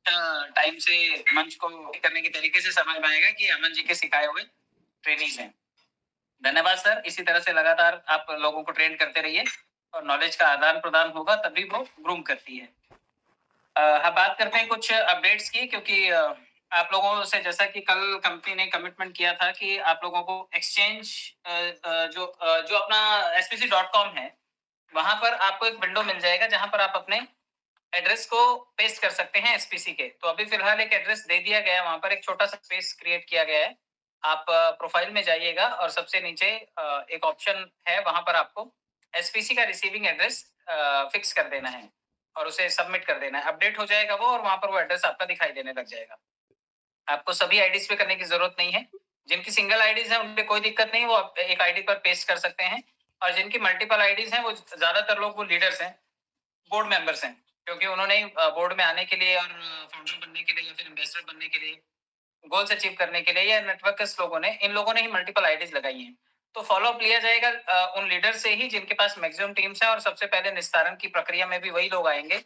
Time से मंच को करने के तरीके से समझ में आएगा कि अमन जी के सिखाए हुए ट्रेनिंग्स हैं। धन्यवाद सर, इसी तरह से लगातार आप लोगों को ट्रेन करते रहिए और नॉलेज का आदान प्रदान होगा, तभी वो ग्रूम करती है। हम बात करते हैं कुछ अपडेट्स की, क्योंकि आप लोगों से जैसा कि कल कंपनी ने कमिटमेंट किया था कि आप लोगों को एक्सचेंज जो अपना spc.com है, वहां पर आपको एक विंडो मिल जाएगा जहां पर आप अपने एड्रेस को पेस्ट कर सकते हैं एसपीसी के। तो अभी फिलहाल एक एड्रेस दे दिया गया है, वहां पर एक छोटा सा स्पेस क्रिएट किया गया है। आप प्रोफाइल में जाइएगा और सबसे नीचे एक ऑप्शन है, वहां पर आपको एसपीसी का रिसीविंग एड्रेस फिक्स कर देना है और उसे सबमिट कर देना है। अपडेट हो जाएगा वो, और वहां पर वो एड्रेस आपका दिखाई देने लग जाएगा। आपको सभी आईडीज पे करने की जरूरत नहीं है। जिनकी सिंगल आईडीज है उनपे कोई दिक्कत नहीं, वो एक आईडी पर पेस्ट कर सकते हैं। और जिनकी मल्टीपल आईडीज हैं, वो ज्यादातर लोग वो लीडर्स हैं, बोर्ड मेंबर्स हैं, क्योंकि उन्होंने बोर्ड में आने के लिए और फाउंडर बनने के लिए या फिर इन्वेस्टर बनने के लिए, गोल्स अचीव करने के लिए, या नेटवर्कर्स लोगों ने, इन लोगों ने ही मल्टीपल आईडीज लगाई हैं। तो फॉलो अप लिया जाएगा उन लीडर से ही जिनके पास मैक्सिमम टीम्स है, और सबसे पहले निस्तारण की प्रक्रिया में भी वही लोग आएंगे।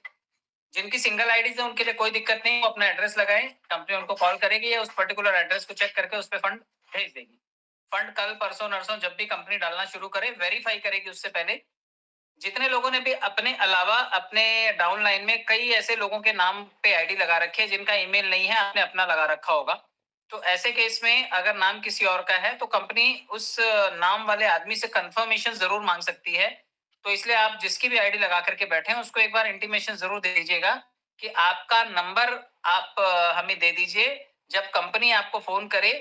जिनकी सिंगल आईडीज है उनके लिए कोई दिक्कत नहीं, वो अपना एड्रेस लगाए, कंपनी उनको कॉल करेगी या उस पर्टिकुलर एड्रेस को चेक करके उस पर फंड भेज देगी। फंड कल परसों नरसों जब भी कंपनी डालना शुरू करे, वेरीफाई करेगी उससे पहले। जितने लोगों ने भी अपने अलावा अपने डाउनलाइन में कई ऐसे लोगों के नाम पे आईडी लगा रखी है जिनका ईमेल नहीं है, आपने अपना लगा रखा होगा, तो ऐसे केस में अगर नाम किसी और का है तो कंपनी उस नाम वाले आदमी से कंफर्मेशन जरूर मांग सकती है। तो इसलिए आप जिसकी भी आईडी लगा करके बैठे हैं उसको एक बार इंटीमेशन जरूर दे दीजिएगा कि आपका नंबर आप हमें दे दीजिए। जब कंपनी आपको फोन करे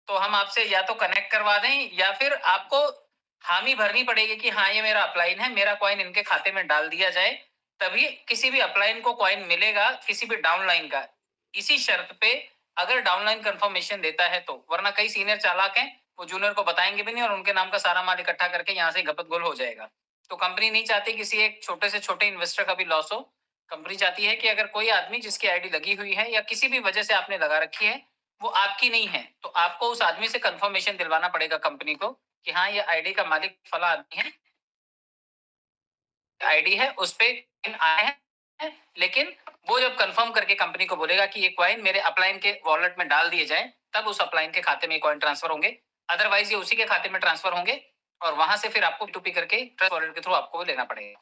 तो हम आपसे या तो कनेक्ट करवा दें, या फिर आपको हामी भरनी पड़ेगी कि हाँ ये मेरा अपलाइन है, मेरा कॉइन इनके खाते में डाल दिया जाए, तभी किसी भी अपलाइन को कॉइन मिलेगा, किसी भी डाउनलाइन का। इसी शर्त पे अगर डाउनलाइन कंफर्मेशन देता है तो, वरना कई सीनियर चालाक हैं, वो जूनियर को बताएंगे भी नहीं और उनके नाम का सारा माल इकट्ठा करके यहाँ से गपत हो जाएगा। तो कंपनी नहीं चाहती किसी एक छोटे से छोटे इन्वेस्टर का भी लॉस हो। कंपनी चाहती है कि अगर कोई आदमी जिसकी आईडी लगी हुई है या किसी भी वजह से आपने लगा रखी है, वो आपकी नहीं है, तो आपको उस आदमी से कंफर्मेशन दिलवाना पड़ेगा कंपनी को कि हाँ ये आईडी का मालिक फला आदमी है, आईडी है उस पे आए हैं, लेकिन वो जब कंफर्म करके कंपनी को बोलेगा कि ये कॉइन मेरे अपलाइन के वॉलेट में डाल दिए जाए, तब उस अपलाइन के खाते में कॉइन ट्रांसफर होंगे। अदरवाइज ये उसी के खाते में ट्रांसफर होंगे और वहां से फिर आपको टूपी करके ट्रस्ट वॉलेट के थ्रू आपको लेना पड़ेगा।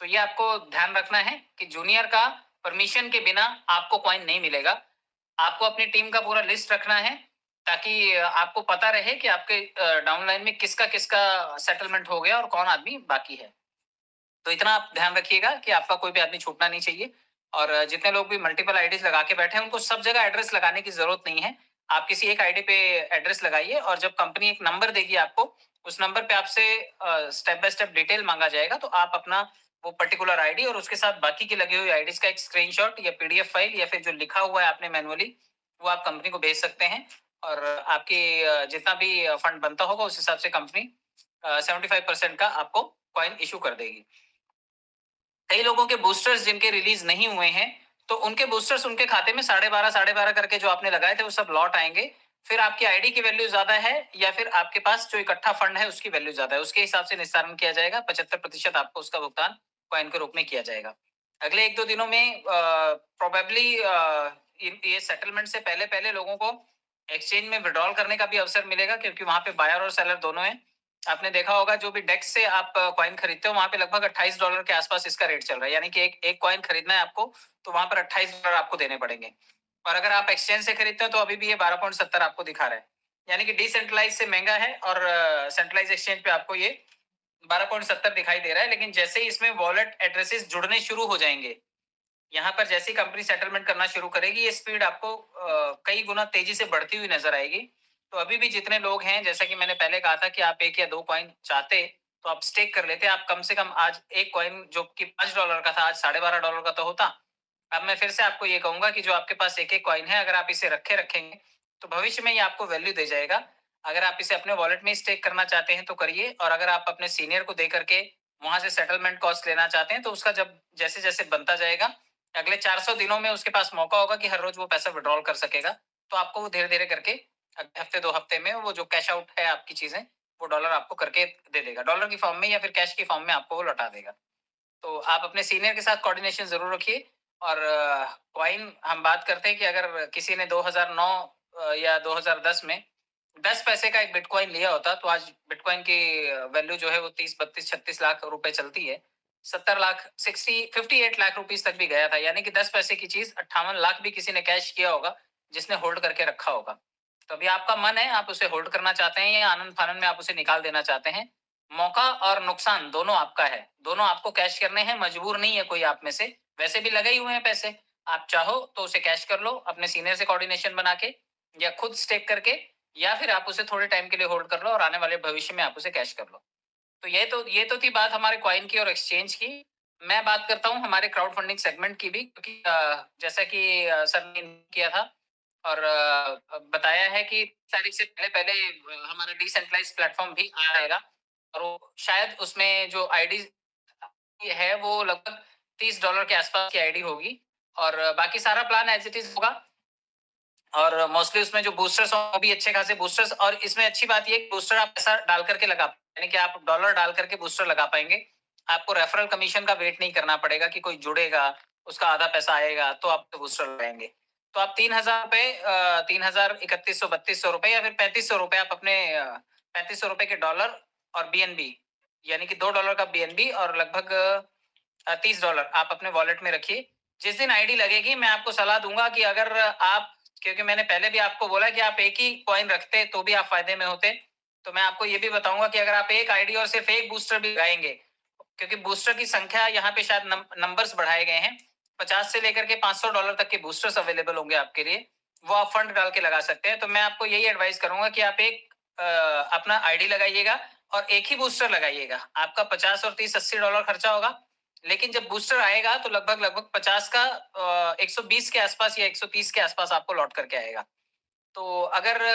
तो ये आपको ध्यान रखना है कि जूनियर का परमिशन के बिना आपको कॉइन नहीं मिलेगा। आपको अपनी टीम का पूरा लिस्ट रखना है ताकि आपको पता रहे कि आपके डाउनलाइन में किसका किसका सेटलमेंट हो गया और कौन आदमी बाकी है। तो इतना आप ध्यान रखिएगा कि आपका कोई भी आदमी छूटना नहीं चाहिए। और जितने लोग भी मल्टीपल आईडीज लगा के बैठे हैं उनको सब जगह एड्रेस लगाने की जरूरत नहीं है। आप किसी एक आईडी पे एड्रेस लगाइए और जब कंपनी एक नंबर देगी आपको, उस नंबर पे आपसे स्टेप बाय स्टेप डिटेल मांगा जाएगा, तो आप अपना वो पर्टिकुलर आईडी और उसके साथ बाकी की लगी हुई आईडीज का एक स्क्रीनशॉट या पीडीएफ फाइल या फिर जो लिखा हुआ है आपने मैनुअली, वो आप कंपनी को भेज सकते हैं। और आपकी जितना भी फंड बनता होगा उस हिसाब से कंपनी 75% का आपको कॉइन इशू कर देगी। कई लोगों के बूस्टर्स जिनके रिलीज नहीं हुए हैं, तो उनके बूस्टर्स उनके खाते में 12.5 करके जो आपने लगाए थे वो सब लौट आएंगे। फिर आपकी आईडी की वैल्यू ज्यादा है या फिर आपके पास जो इकट्ठा फंड है उसकी वैल्यू ज्यादा है, उसके हिसाब से निस्तारण किया जाएगा। 75% आपको उसका भुगतान कॉइन के रूप में किया जाएगा। अगले 1-2 दिनों में प्रोबेबली ये सेटलमेंट से पहले पहले लोगों को एक्सचेंज में विड्रॉल करने का भी अवसर मिलेगा, क्योंकि वहां पे बायर और सेलर दोनों हैं। आपने देखा होगा जो भी डेक्स से आप कॉइन खरीदते हो वहां पे लगभग $28 के आसपास इसका रेट चल रहा है, यानी कि एक एक कॉइन खरीदना है आपको तो वहां पर $28 आपको देने पड़ेंगे। और अगर आप एक्सचेंज से खरीदते हो तो अभी भी ये 12.70 आपको दिखा रहा है, यानी कि डिसेंट्रलाइज से महंगा है और सेंट्रलाइज एक्सचेंज पे आपको ये 12.70 दिखाई दे रहा है। लेकिन जैसे ही इसमें वॉलेट एड्रेसेस जुड़ने शुरू हो जाएंगे, यहाँ पर जैसी कंपनी सेटलमेंट करना शुरू करेगी, ये स्पीड आपको कई गुना तेजी से बढ़ती हुई नजर आएगी। तो अभी भी जितने लोग हैं, जैसा कि मैंने पहले कहा था कि आप 1 या 2 कॉइन चाहते तो आप स्टेक कर लेते, आप कम से कम आज एक कॉइन जो कि $5 का था आज $12.5 का तो होता। अब मैं फिर से आपको ये कहूंगा कि जो आपके पास एक एक कॉइन है, अगर आप इसे रखेंगे तो भविष्य में ये आपको वैल्यू दे जाएगा। अगर आप इसे अपने वॉलेट में स्टेक करना चाहते हैं तो करिए, और अगर आप अपने सीनियर को दे करके वहां से सेटलमेंट कॉस्ट लेना चाहते हैं तो उसका जब जैसे जैसे बनता जाएगा, अगले 400 दिनों में उसके पास मौका होगा कि हर रोज वो पैसा विड्रॉल कर सकेगा। तो आपको वो धीरे धीरे करके अगले हफ्ते 2 हफ्ते में वो जो कैश आउट है आपकी चीजें, वो डॉलर आपको करके दे देगा, डॉलर की फॉर्म में या फिर कैश की फॉर्म में आपको वो लौटा देगा। तो आप अपने सीनियर के साथ कोऑर्डिनेशन जरूर रखिए। और कॉइन हम बात करते हैं कि अगर किसी ने 2009 या 2010 में 10 पैसे का एक बिटकॉइन लिया होता तो आज बिटकॉइन की वैल्यू जो है वो 30, 32, 36 लाख रुपए चलती है। 70 लाख 58 लाख रुपीज तक भी गया था, यानी कि 10 पैसे की चीज 58 लाख भी किसी ने कैश किया होगा, जिसने होल्ड करके रखा होगा। तो अभी आपका मन है, आप उसे होल्ड करना चाहते हैं या आनंद फानन में आप उसे निकाल देना चाहते हैं। मौका और नुकसान दोनों आपका है, दोनों आपको कैश करने हैं, मजबूर नहीं है कोई आप में से। वैसे भी लगे ही हुए हैं पैसे, आप चाहो तो उसे कैश कर लो अपने सीनियर से कोऑर्डिनेशन बना के, या खुद स्टेक करके, या फिर आप उसे थोड़े टाइम के लिए होल्ड कर लो और आने वाले भविष्य में आप उसे कैश कर लो। तो ये तो थी बात हमारे कॉइन की और एक्सचेंज की। मैं बात करता हूँ हमारे क्राउड फंडिंग सेगमेंट की भी, क्योंकि जैसा कि सर ने किया था और बताया है कि तारीख से पहले पहले हमारा डिसेंट्रलाइज प्लेटफॉर्म भी आ जाएगा, और वो शायद उसमें जो आईडी है वो लगभग $30 के आसपास की आईडी होगी, और बाकी सारा प्लान एज इट इज होगा। और मोस्टली उसमें जो बूस्टर्स हों भी अच्छे खासे बूस्टर्स, और इसमें अच्छी बात ये बूस्टर आप पैसा डाल करके लगा, यानी कि आप डॉलर डाल करके बूस्टर लगा पाएंगे। आपको रेफरल कमीशन का वेट नहीं करना पड़ेगा कि कोई जुड़ेगा, उसका आधा पैसा आएगा तो आप बूस्टर लगाएंगे। तो आप 3,000 रुपए 3,000 3100 3200 रुपए या फिर 3500 रुपए आप अपने 3500 रुपए के डॉलर और बीएनबी, यानी कि $2 का बीएनबी और लगभग $30 आप अपने वॉलेट में रखिए। जिस दिन आईडी लगेगी मैं आपको सलाह दूंगा कि अगर आप, क्योंकि मैंने पहले भी आपको बोला कि आप एक ही कॉइन रखते तो भी आप फायदे में होते, तो मैं आपको ये भी बताऊंगा कि अगर आप एक आईडी और सिर्फ एक बूस्टर भी लगाएंगे, क्योंकि बूस्टर की संख्या यहाँ पे शायद नंबर्स बढ़ाए गए हैं, 50 से लेकर के $500 तक के बूस्टर्स अवेलेबल होंगे आपके लिए, वो आप फंड डाल के लगा सकते हैं। तो मैं आपको यही एडवाइस करूंगा कि आप एक अपना आईडी लगाइएगा और एक ही बूस्टर लगाइएगा। आपका 50 और 30 $80 खर्चा होगा, लेकिन जब बूस्टर आएगा तो लगभग लगभग 50 का 120 के आसपास या 130 के आसपास आपको लौट करके आएगा। तो अगर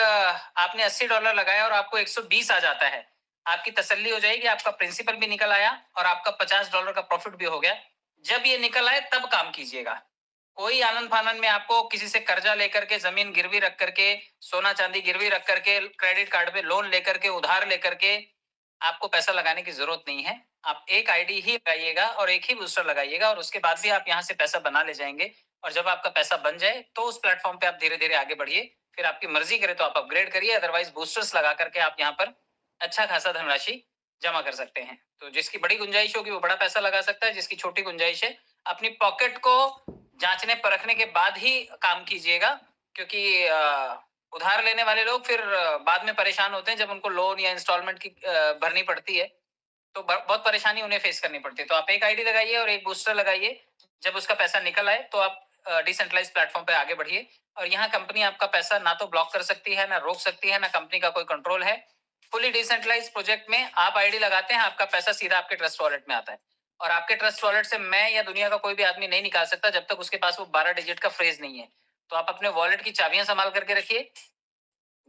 आपने $80 लगाया और आपको 120 आ जाता है, आपकी तसल्ली हो जाएगी, आपका प्रिंसिपल भी निकल आया और आपका $50 का प्रॉफिट भी हो गया। जब ये निकल आए तब काम कीजिएगा। कोई आनंद फानन में आपको किसी से कर्जा लेकर के, जमीन गिरवी रख करके, सोना चांदी गिरवी रख करके, क्रेडिट कार्ड पे लोन लेकर के, उधार लेकर के आपको पैसा लगाने की जरूरत नहीं है। आप एक आईडी ही लगाइएगा और एक ही बूस्टर लगाइएगा, और उसके बाद भी आप यहाँ से पैसा बना ले जाएंगे। और जब आपका पैसा बन जाए तो उस प्लेटफॉर्म पे आप धीरे धीरे आगे बढ़िए, फिर आपकी मर्जी करे तो आप अपग्रेड करिए, अदरवाइज बूस्टर्स लगा करके आप यहाँ पर अच्छा खासा धनराशि जमा कर सकते हैं। तो जिसकी बड़ी गुंजाइश होगी वो बड़ा पैसा लगा सकता है, जिसकी छोटी गुंजाइश है अपनी पॉकेट को जांचने परखने के बाद ही काम कीजिएगा, क्योंकि उधार लेने वाले लोग फिर बाद में परेशान होते हैं जब उनको लोन या इंस्टॉलमेंट की भरनी पड़ती है, तो बहुत परेशानी उन्हें फेस करनी पड़ती है। तो आप एक आईडी लगाइए और एक बूस्टर लगाइए, जब उसका पैसा निकल आए तो आप डिसेंट्रलाइज प्लेटफॉर्म पे आगे बढ़िए। और यहाँ कंपनी आपका पैसा ना तो ब्लॉक कर सकती है, ना रोक सकती है, ना कंपनी का कोई कंट्रोल है। फुली डिसेंट्रलाइज प्रोजेक्ट में आप आईडी लगाते हैं, आपका पैसा सीधा आपके ट्रस्ट वॉलेट में आता है, और आपके ट्रस्ट वॉलेट से मैं या दुनिया का कोई भी आदमी नहीं निकाल सकता जब तक उसके पास वो 12 डिजिट का फ्रेज नहीं है। तो आप अपने वॉलेट की चाबियां संभाल करके रखिए,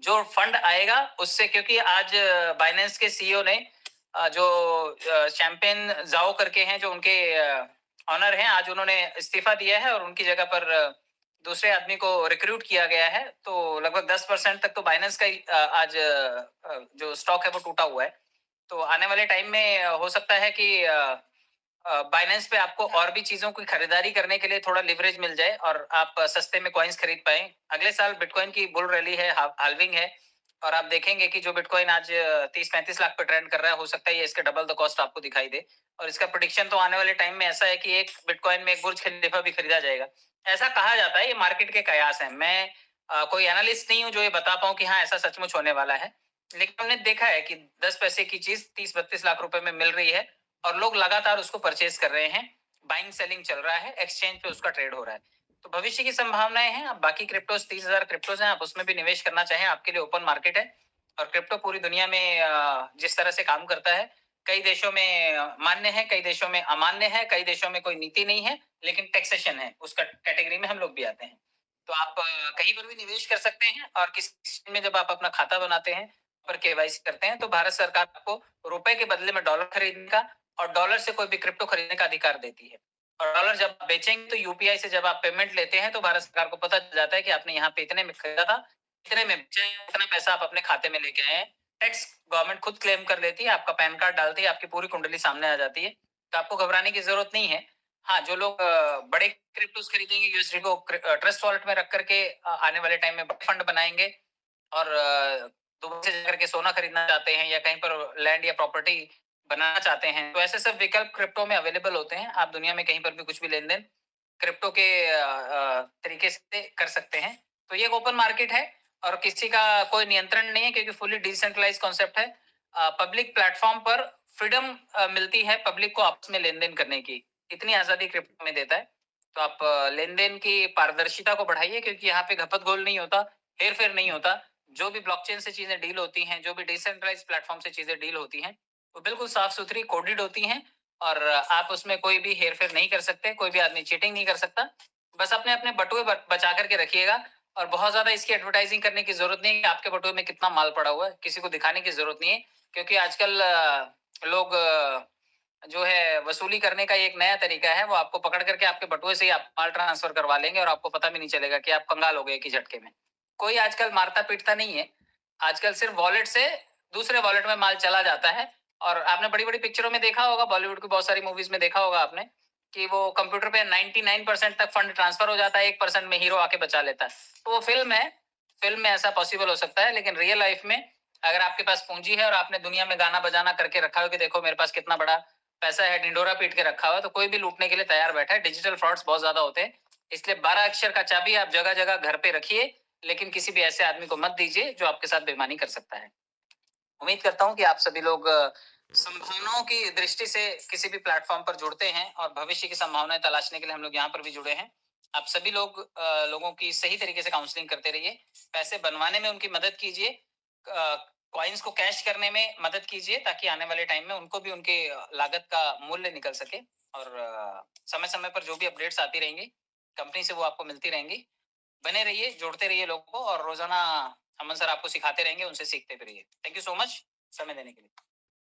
जो फंड आएगा उससे, क्योंकि आज बाइनेंस के सीईओ ने जो चैंपियन जाओ करके हैं, जो उनके ऑनर हैं, आज उन्होंने इस्तीफा दिया है और उनकी जगह पर दूसरे आदमी को रिक्रूट किया गया है। तो लगभग 10% तक तो बाइनेंस का आज जो स्टॉक है वो टूटा हुआ है। तो आने वाले टाइम में हो सकता है कि बाइनेंस पे आपको और भी चीजों की खरीदारी करने के लिए थोड़ा लिवरेज मिल जाए और आप सस्ते में कॉइन्स खरीद पाए। अगले साल बिटकॉइन की बुल रैली है, हाल्विंग है, और आप देखेंगे कि जो बिटकॉइन आज 30-35 लाख पे ट्रेंड कर रहा है, हो सकता है ये इसके डबल द कॉस्ट आपको दिखाई दे। और इसका प्रेडिक्शन तो आने वाले टाइम में ऐसा है कि एक बिटकॉइन में एक बुर्ज खलीफा भी खरीदा जाएगा, ऐसा कहा जाता है। ये मार्केट के कयास है, मैं कोई एनालिस्ट नहीं हूँ जो ये बता पाऊं कि हाँ ऐसा सचमुच होने वाला है, लेकिन हमने देखा है कि 10 पैसे की चीज 30-32 लाख रुपए में मिल रही है और लोग लगातार उसको परचेज कर रहे हैं, बाइंग सेलिंग चल रहा है, एक्सचेंज पे उसका ट्रेड हो रहा है। तो भविष्य की संभावनाएं हैं। अब बाकी क्रिप्टोस 30,000 क्रिप्टोस हैं, आप उसमें भी निवेश करना चाहें, आपके लिए ओपन मार्केट है। और क्रिप्टो पूरी दुनिया में जिस तरह से काम करता है, कई देशों में मान्य है, कई देशों में अमान्य है, कई देशों में कोई नीति नहीं है, लेकिन टैक्सेशन है, उसका कैटेगरी में हम लोग भी आते हैं। तो आप कहीं पर भी निवेश कर सकते हैं, और किसी में जब आप अपना खाता बनाते हैं पर केवाईसी करते हैं तो भारत सरकार आपको रुपए के बदले में डॉलर खरीदने का और डॉलर से कोई भी क्रिप्टो खरीदने का अधिकार देती है। और डॉलर जब आप बेचेंगे तो यूपीआई से जब आप पेमेंट लेते हैं तो भारत सरकार को पता चल जाता है कि आपने यहाँ पे इतने में खरीदा था, इतने में बेचा है, इतना पैसा आप अपने खाते में लेके आए हैं। टैक्स गवर्नमेंट खुद क्लेम कर लेती है, आपका पैन कार्ड डालती है, आपकी पूरी कुंडली सामने आ जाती है, तो आपको घबराने की जरूरत नहीं है। हाँ, जो लोग बड़े क्रिप्टोस खरीदेंगे यूएसडी को ट्रस्ट वॉलेट में रख करके आने वाले टाइम में बड़े फंड बनाएंगे और दुबई से जाकर के सोना खरीदना चाहते हैं या कहीं पर लैंड या प्रॉपर्टी बनाना चाहते हैं, तो ऐसे सब विकल्प क्रिप्टो में अवेलेबल होते हैं। आप दुनिया में कहीं पर भी कुछ भी लेन देन क्रिप्टो के तरीके से कर सकते हैं। तो ये एक ओपन मार्केट है और किसी का कोई नियंत्रण नहीं है, क्योंकि फुली डिसेंट्रलाइज कॉन्सेप्ट है। पब्लिक प्लेटफॉर्म पर फ्रीडम मिलती है पब्लिक को आपस में लेन देन करने की, इतनी आजादी क्रिप्टो में देता है। तो आप लेन देन की पारदर्शिता को बढ़ाइए, क्योंकि यहाँ पे घपत गोल नहीं होता, हेर फेर नहीं होता। जो भी ब्लॉकचेन से चीजें डील होती हैं, जो भी डिसेंट्रलाइज प्लेटफॉर्म से चीजें डील होती हैं, वो बिल्कुल साफ सुथरी कोडेड होती हैं और आप उसमें कोई भी हेर फेर नहीं कर सकते, कोई भी आदमी चीटिंग नहीं कर सकता। बस अपने अपने बटुए बचा करके रखिएगा और बहुत ज्यादा इसकी एडवर्टाइजिंग करने की जरूरत नहीं है कि आपके बटुए में कितना माल पड़ा हुआ है, किसी को दिखाने की जरूरत नहीं है। क्योंकि आजकल लोग जो है वसूली करने का एक नया तरीका है, वो आपको पकड़ करके आपके बटुए से ही आप माल ट्रांसफर करवा लेंगे और आपको पता भी नहीं चलेगा कि आप कंगाल हो गए एक ही झटके में। कोई आजकल मारता पीटता नहीं है, आजकल सिर्फ वॉलेट से दूसरे वॉलेट में माल चला जाता है। और आपने बड़ी बड़ी पिक्चरों में देखा होगा, बॉलीवुड की बहुत सारी मूवीज में देखा होगा आपने, कि वो कंप्यूटर पे 99% तक फंड ट्रांसफर हो जाता है, 1% में हीरो आके बचा लेता है। तो वो फिल्म है, फिल्म में ऐसा पॉसिबल हो सकता है, लेकिन रियल लाइफ में अगर आपके पास पूंजी है और आपने दुनिया में गाना बजाना करके रखा हो कि देखो मेरे पास कितना बड़ा पैसा है, ढिंडोरा पीट के रखा हुआ है, तो कोई भी लूटने के लिए तैयार बैठा है। डिजिटल फ्रॉड्स बहुत ज्यादा होते हैं, इसलिए 12 अक्षर का चाबी आप जगह जगह घर पे रखिए, लेकिन किसी भी ऐसे आदमी को मत दीजिए जो आपके साथ बेईमानी कर सकता है। उम्मीद करता हूँ कि आप सभी लोग संभावनाओं की दृष्टि से किसी भी प्लेटफॉर्म पर जुड़ते हैं और भविष्य की संभावनाएं तलाशने के लिए हम लोग यहाँ पर भी जुड़े हैं। आप सभी लोग लोगों की सही तरीके से काउंसलिंग करते रहिए, पैसे बनवाने में उनकी मदद कीजिए, कॉइन्स को कैश करने में मदद कीजिए, ताकि आने वाले टाइम में उनको भी उनके लागत का मूल्य निकल सके। और समय समय पर जो भी अपडेट्स आती रहेंगी कंपनी से, वो आपको मिलती रहेंगी। बने रहिए, जोड़ते रहिए लोगों को, और रोजाना अमन सर आपको सिखाते रहेंगे, उनसे सीखते भी रहिए। थैंक यू सो मच समय देने के लिए।